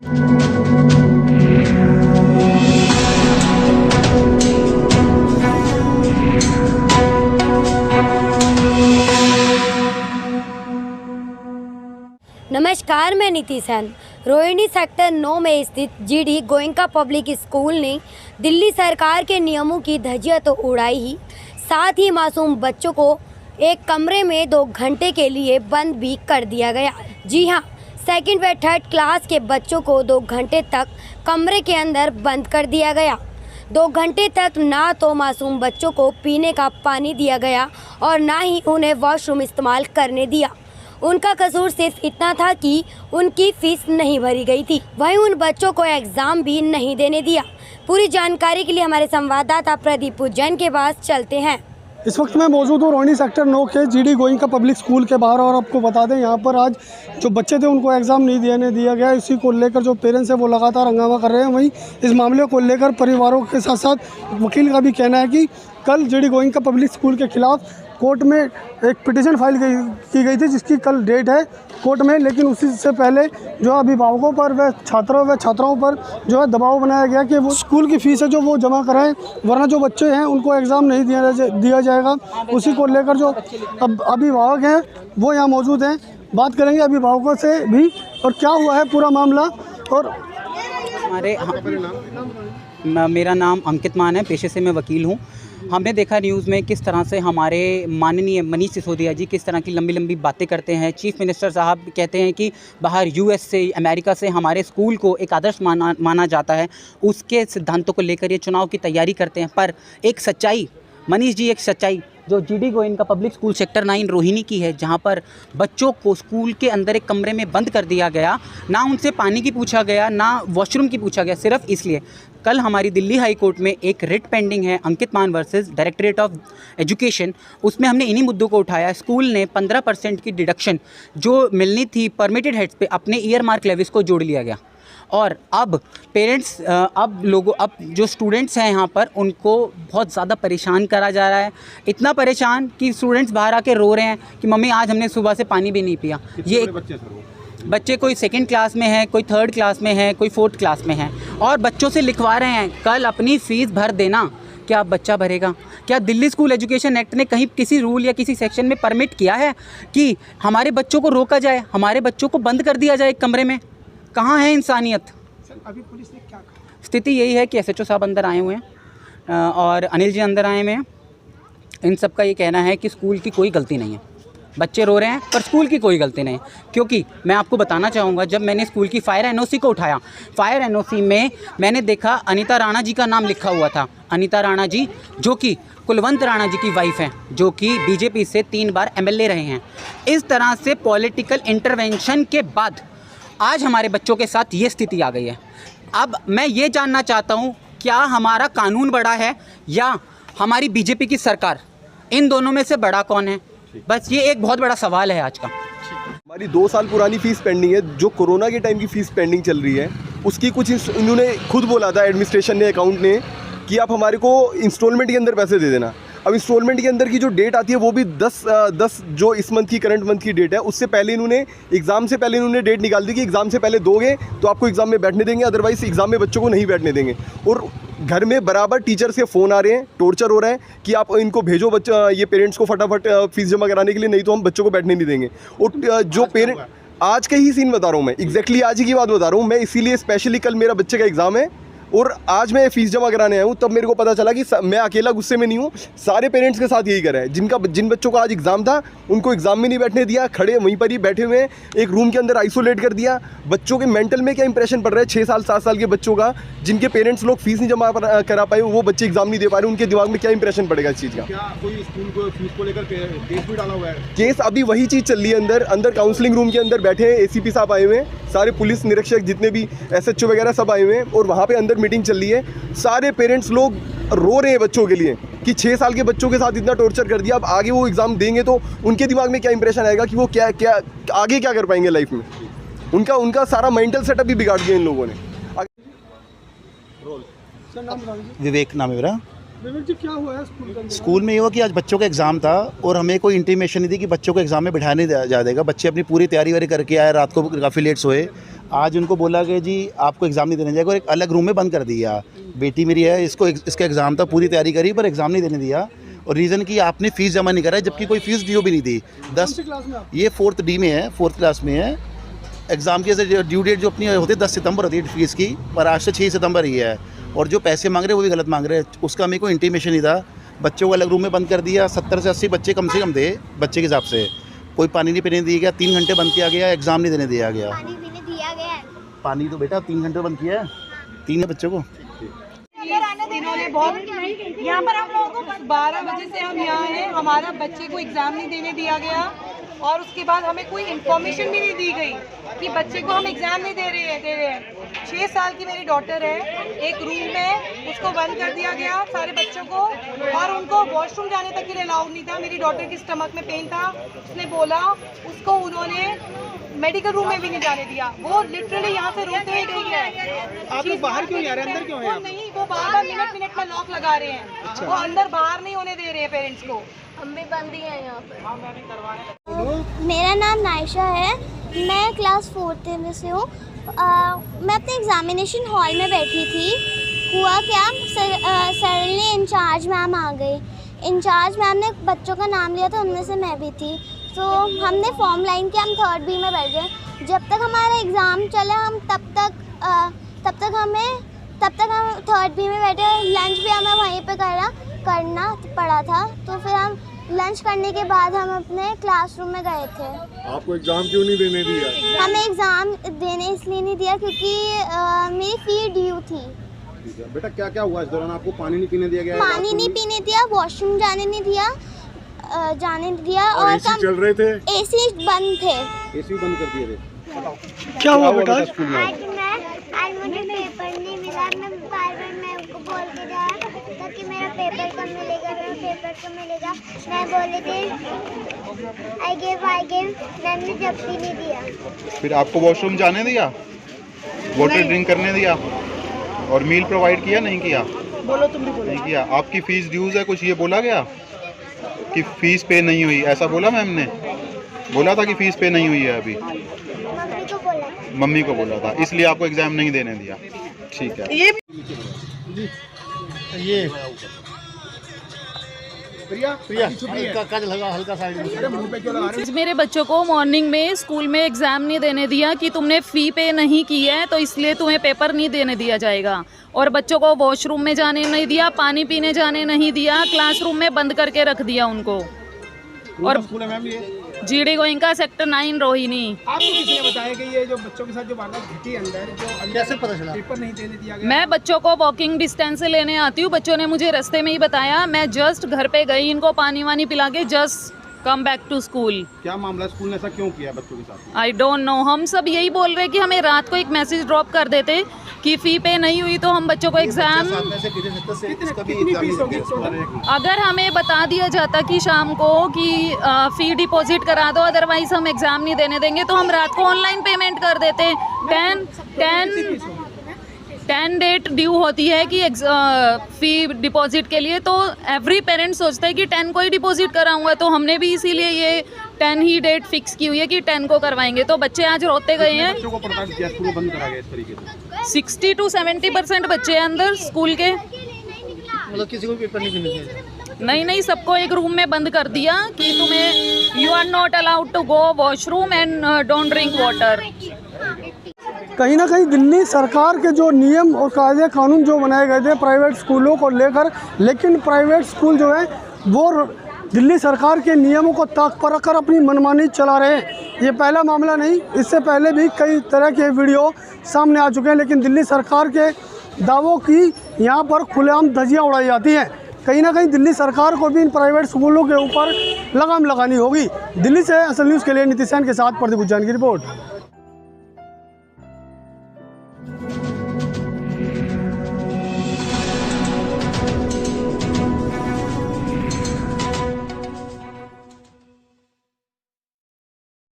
नमस्कार, मैं नीति सेन। रोहिणी सेक्टर 9 में स्थित जीडी गोयनका पब्लिक स्कूल ने दिल्ली सरकार के नियमों की धज्जियां तो उड़ाई ही, साथ ही मासूम बच्चों को एक कमरे में 2 घंटे के लिए बंद भी कर दिया गया। जी हां, सेकंड व थर्ड क्लास के बच्चों को 2 घंटे तक कमरे के अंदर बंद कर दिया गया। 2 घंटे तक ना तो मासूम बच्चों को पीने का पानी दिया गया और ना ही उन्हें वॉशरूम इस्तेमाल करने दिया। उनका कसूर सिर्फ इतना था कि उनकी फीस नहीं भरी गई थी। वहीं उन बच्चों को एग्जाम भी नहीं देने दिया। पूरी जानकारी के लिए हमारे संवाददाता प्रदीप उज्जैन के पास चलते हैं। इस वक्त मैं मौजूद हूँ रोहिणी सेक्टर 9 के जीडी गोयनका पब्लिक स्कूल के बाहर और आपको बता दें यहाँ पर आज जो बच्चे थे उनको एग्ज़ाम नहीं देने दिया गया। इसी को लेकर जो पेरेंट्स हैं वो लगातार हंगामा कर रहे हैं। वहीं इस मामले को लेकर परिवारों के साथ साथ वकील का भी कहना है कि कल जीडी गोयनका पब्लिक स्कूल के खिलाफ कोर्ट में एक पिटीशन फाइल की गई थी जिसकी कल डेट है कोर्ट में, लेकिन उसी से पहले जो अभिभावकों पर व छात्रों व छात्राओं पर जो है दबाव बनाया गया कि वो स्कूल की फ़ीस है जो वो जमा कराएं, वरना जो बच्चे हैं उनको एग्ज़ाम नहीं दिया जाएगा। उसी को लेकर जो अभिभावक हैं वो यहाँ मौजूद हैं, बात करेंगे अभिभावकों से भी और क्या हुआ है पूरा मामला। और मेरा नाम अंकित मान है, पेशे से मैं वकील हूँ। हमने देखा न्यूज़ में किस तरह से हमारे माननीय मनीष सिसोदिया जी किस तरह की लंबी लंबी बातें करते हैं। चीफ मिनिस्टर साहब कहते हैं कि बाहर यूएस से, अमेरिका से हमारे स्कूल को एक आदर्श माना जाता है। उसके सिद्धांतों को लेकर ये चुनाव की तैयारी करते हैं। पर एक सच्चाई, मनीष जी, एक सच्चाई जो GD Goenka public school sector 9 Rohini की है, जहां पर बच्चों को स्कूल के अंदर एक कमरे में बंद कर दिया गया। ना उनसे पानी की पूछा गया, ना वॉशरूम की पूछा गया, सिर्फ इसलिए कल हमारी दिल्ली हाई कोर्ट में एक रिट पेंडिंग है अंकित मान वर्सेस डायरेक्टरेट ऑफ एजुकेशन। उसमें हमने इन्हीं मुद्दों को उठाया। स्कूल ने 15% की डिडक्शन जो मिलनी थी परमिटेड हेड्स पे अपने ईयर मार्क लेविस को जोड़ लिया गया। और अब पेरेंट्स अब जो स्टूडेंट्स हैं यहाँ पर उनको बहुत ज़्यादा परेशान करा जा रहा है। इतना परेशान कि स्टूडेंट्स बाहर आके रो रहे हैं कि मम्मी आज हमने सुबह से पानी भी नहीं पिया। ये बच्चे कोई 2nd क्लास में है, कोई 3rd क्लास में है, कोई 4th क्लास में है और बच्चों से लिखवा रहे हैं कल अपनी फ़ीस भर देना। क्या बच्चा भरेगा? क्या दिल्ली स्कूल एजुकेशन एक्ट ने कहीं किसी रूल या किसी सेक्शन में परमिट किया है कि हमारे बच्चों को रोका जाए, हमारे बच्चों को बंद कर दिया जाए एक कमरे में? कहाँ है इंसानियत? अभी पुलिस ने क्या कहा? स्थिति यही है कि एसएचओ साहब अंदर आए हुए हैं और अनिल जी अंदर आए हुए हैं। इन सब का ये कहना है कि स्कूल की कोई गलती नहीं है। बच्चे रो रहे हैं पर स्कूल की कोई गलती नहीं। क्योंकि मैं आपको बताना चाहूँगा, जब मैंने स्कूल की फायर एनओसी को उठाया, फायर एनओसी में मैंने देखा अनीता राणा जी का नाम लिखा हुआ था। अनीता राणा जी जो कि कुलवंत राणा जी की वाइफ हैं, जो कि बीजेपी से 3 बार एमएलए रहे हैं। इस तरह से पॉलिटिकल इंटरवेंशन के बाद आज हमारे बच्चों के साथ ये स्थिति आ गई है। अब मैं ये जानना चाहता हूँ, क्या हमारा कानून बड़ा है या हमारी बीजेपी की सरकार? इन दोनों में से बड़ा कौन है? बस ये एक बहुत बड़ा सवाल है आज का। हमारी 2 साल पुरानी फ़ीस पेंडिंग है, जो कोरोना के टाइम की फ़ीस पेंडिंग चल रही है। उसकी कुछ इन्होंने खुद बोला था, एडमिनिस्ट्रेशन ने, अकाउंट ने, कि आप हमारे को इंस्टॉलमेंट के अंदर पैसे दे देना। अब इंस्टॉलमेंट के अंदर की जो डेट आती है वो भी 10 जो इस मंथ की, करंट मंथ की डेट है, उससे पहले इन्होंने एग्ज़ाम से पहले इन्होंने डेट निकाल दी कि एग्ज़ाम से पहले दोगे तो आपको एग्ज़ाम में बैठने देंगे, अदरवाइज़ एग्ज़ाम में बच्चों को नहीं बैठने देंगे। और घर में बराबर टीचर से फ़ोन आ रहे हैं, टॉर्चर हो रहा है कि आप इनको भेजो बच्चा, ये पेरेंट्स को फटाफट फ़ीस जमा कराने के लिए, नहीं तो हम बच्चों को बैठने नहीं देंगे। और जो पेरेंट, आज का ही सीन बता रहा हूँ मैं, एग्जैक्टली आज ही की बात बता रहा हूँ मैं। इसीलिए स्पेशली कल मेरा बच्चे का एग्ज़ाम है और आज मैं फ़ीस जमा कराने आया हूँ, तब मेरे को पता चला कि मैं अकेला गुस्से में नहीं हूँ, सारे पेरेंट्स के साथ यही करा है। जिन बच्चों का आज एग्ज़ाम था उनको एग्ज़ाम में नहीं बैठने दिया, खड़े वहीं पर ही बैठे हुए हैं, एक रूम के अंदर आइसोलेट कर दिया। बच्चों के मेंटल में क्या इंप्रेशन पड़ रहा है? 6 साल 7 साल के बच्चों का, जिनके पेरेंट्स लोग फ़ीस नहीं जमा करा पाए, वो बच्चे एग्ज़ाम नहीं दे पा रहे, उनके दिमाग में क्या इंप्रेशन पड़ेगा इस चीज़ का? क्या कोई स्कूल को फीस को लेकर केस भी डाला हुआ है? केस अभी वही चीज़ चल रही है। अंदर काउंसलिंग रूम के अंदर बैठे हैं, एसीपी साहब आए हुए हैं, सारे पुलिस निरीक्षक जितने भी एसएचओ वगैरह सब आए हुए हैं और वहाँ पे अंदर मीटिंग चल रही है। सारे पेरेंट्स लोग रो रहे हैं बच्चों के लिए कि 6 साल के बच्चों के साथ इतना टॉर्चर कर दिया। अब आगे वो एग्ज़ाम देंगे तो उनके दिमाग में क्या इंप्रेशन आएगा कि वो क्या आगे क्या कर पाएंगे लाइफ में? उनका सारा मेंटल सेटअप भी बिगाड़ दिया इन लोगों ने। विवेक नाम है मेरा। विवेक जी, क्या हुआ है स्कूल में? ये हुआ कि आज बच्चों का एग्ज़ाम था और हमें कोई इंटीमेशन नहीं दी कि बच्चों को एग्ज़ाम में बिठाने जा देगा। बच्चे अपनी पूरी तैयारी वारी करके आए, रात को काफ़ी लेट सोए। आज उनको बोला कि जी आपको एग्ज़ाम नहीं देने जाएगा और एक अलग रूम में बंद कर दिया। बेटी मेरी है, इसका एग्ज़ाम था, पूरी तैयारी करी पर एग्ज़ाम नहीं देने दिया। और रीज़न कि आपने फ़ीस जमा नहीं करा है, जबकि कोई फ़ीस ड्यू भी नहीं दी। 10 ये 4th D में है, 4th क्लास में है। एग्ज़ाम की ड्यू डेट जो अपनी होती है 10 सितंबर होती है फ़ीस की, पर आज से 6 सितंबर ही है। और जो पैसे मांग रहे हैं वो भी गलत मांग रहे हैं। उसका मेरे को इंटीमेशन नहीं था। बच्चों को अलग रूम में बंद कर दिया। 70 से 80 बच्चे कम से कम थे बच्चे के हिसाब से। कोई पानी नहीं पीने दिया गया, 3 घंटे बंद किया गया, एग्ज़ाम नहीं देने दिया गया। पानी पीने दिया गया है। पानी तो बेटा 3 घंटे बंद किया है, 3 बच्चों को। इन्होंने बहुत यहाँ पर हम लोगों को 12 बजे से हम यहाँ हैं, हमारा बच्चे को एग्ज़ाम नहीं देने दिया गया और उसके बाद हमें कोई इन्फॉर्मेशन भी नहीं दी गई कि बच्चे को हम एग्ज़ाम नहीं दे रहे हैं। 6 साल की मेरी डॉटर है, एक रूम में उसको बंद कर दिया गया सारे बच्चों को, और उनको वॉशरूम जाने तक के लिए अलाउड नहीं था। मेरी डॉटर की स्टमक में पेन था, उसने बोला, उसको उन्होंने मेडिकल रूम में भी नहीं जाने दिया। वो लिटरली यहाँ से रोते हुए गई है। आप लोग बाहर क्यों नहीं आ रहे, अंदर क्यों हैं? नहीं, वो बार-बार मिनट में लॉक लगा रहे हैं। वो अंदर बाहर नहीं होने दे रहे हैं पेरेंट्स को। हम भी बंद ही हैं यहाँ पे। मेरा नाम नायशा है, मैं क्लास 4th में से हूँ। मैं अपने एग्जामिनेशन हॉल में बैठी थी। हुआ क्या, सडनली इंचार्ज मैम आ गई। इंचार्ज मैम ने बच्चों का नाम लिया था, उनमें से मैं भी थी। तो हमने फॉर्म लाइन किया, हम 3rd B में बैठ गए। जब तक हमारा एग्ज़ाम चला हम तब तक हम 3rd B में बैठे। लंच भी हमें वहीं पे करना पड़ा था। तो फिर हम लंच करने के बाद हम अपने क्लासरूम में गए थे। आपको एग्जाम क्यों नहीं देने दिया? हमें एग्ज़ाम देने इसलिए नहीं दिया क्योंकि मेरी फ़ी ड्यू थी। बेटा क्या क्या हुआ इस दौरान? आपको पानी नहीं पीने दिया गया? पानी नहीं पीने दिया, वॉशरूम जाने नहीं दिया, और एसी चल रहे थे? एसी बंद थे। एसी बंद कर दिए थे। क्या हुआ बेटा? आज मुझे पेपर नहीं मिला। मैं बार-बार मैम को बोल के जाया ताकि मेरा पेपर कब मिलेगा। मैं बोले थे आई गेव मैम ने जब भी नहीं दिया। फिर आपको वॉशरूम जाने दिया, वाटर ड्रिंक करने दिया और मील प्रोवाइड किया? नहीं किया? बोलो, तुम भी बोलो। नहीं किया। आपकी फ़ीस ड्यूज़ है, कुछ ये बोला गया कि फ़ीस पे नहीं हुई? ऐसा बोला मैम ने? बोला था कि फ़ीस पे नहीं हुई है अभी? मम्मी को बोला था, इसलिए आपको एग्ज़ाम नहीं देने दिया। ठीक है। ये प्रिया हल्का सा अरे मुंह पे क्यों लगा रहे हो? मेरे बच्चों को मॉर्निंग में स्कूल में एग्ज़ाम नहीं देने दिया कि तुमने फ़ी पे नहीं की है तो इसलिए तुम्हें पेपर नहीं देने दिया जाएगा। और बच्चों को वॉशरूम में जाने नहीं दिया, पानी पीने जाने नहीं दिया, क्लासरूम में बंद करके रख दिया उनको। और स्कूल है मैम ये? GD Goenka sector 9 Rohini. आपको किसने बताया कि ये जो बच्चों के साथ जो वारदात घटी अंदर, जो कैसे पता चला? पेपर नहीं देने दिया गया? मैं बच्चों को वॉकिंग डिस्टेंस से लेने आती हूँ, बच्चों ने मुझे रास्ते में ही बताया। मैं जस्ट घर पे गई, इनको पानी वानी पिला के just come back to school. क्या मामला, स्कूल ने ऐसा क्यों किया बच्चों के साथ? I don't know. हम सब यही बोल रहे कि हमें रात को एक मैसेज ड्रॉप कर देते कि फ़ी पे नहीं हुई तो हम बच्चों को एग्ज़ाम, कितनी फीस होगी? अगर हमें बता दिया जाता कि शाम को कि फ़ी डिपॉजिट करा दो अदरवाइज़ हम एग्ज़ाम नहीं देने देंगे, तो हम रात को ऑनलाइन पेमेंट कर देते। 10 डेट ड्यू होती है कि फ़ी डिपॉजिट के लिए, तो एवरी पेरेंट सोचता है कि 10 को ही डिपॉजिट कराऊंगा, तो हमने भी इसीलिए ये 10 ही डेट फिक्स की हुई है कि 10 को करवाएंगे। तो बच्चे आज रोते गए हैं। बच्चों को पता किया, स्कूल बंद करा गया इस तरीके से? 60 to 70% बच्चे हैं अंदर स्कूल के। मतलब किसी को पेपर नहीं देने दिया? नहीं, सबको एक रूम में बंद कर दिया कि तुम्हें you are not allowed to go washroom and don't drink water. कहीं ना कहीं दिल्ली सरकार के जो नियम और कायदे कानून जो बनाए गए थे प्राइवेट स्कूलों को लेकर, लेकिन प्राइवेट स्कूल जो है वो दिल्ली सरकार के नियमों को ताक पर रखकर अपनी मनमानी चला रहे हैं। ये पहला मामला नहीं, इससे पहले भी कई तरह के वीडियो सामने आ चुके हैं। लेकिन दिल्ली सरकार के दावों की यहाँ पर खुलेआम धज्जियाँ उड़ाई जाती हैं। कहीं ना कहीं दिल्ली सरकार को भी इन प्राइवेट स्कूलों के ऊपर लगाम लगानी होगी। दिल्ली से असल न्यूज़ के लिए नीतीश सैन के साथ प्रदीप उज्जैन की रिपोर्ट।